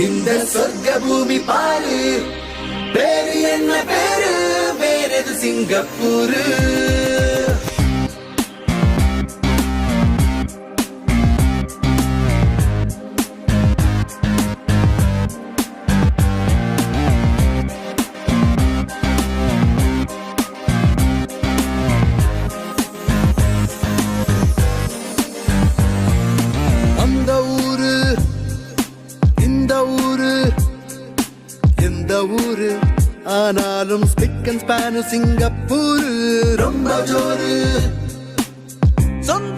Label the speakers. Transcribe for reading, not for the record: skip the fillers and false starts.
Speaker 1: இந்த சொர்க்க பூமி பாரு, பேரு என்ன பேரு, வேறது சிங்கப்பூரு. ஊரு ஆனாலும் ஸ்பிக் அண்ட் ஸ்பானு சிங்கப்பூரு ரொம்ப ஜோரு. சொந்த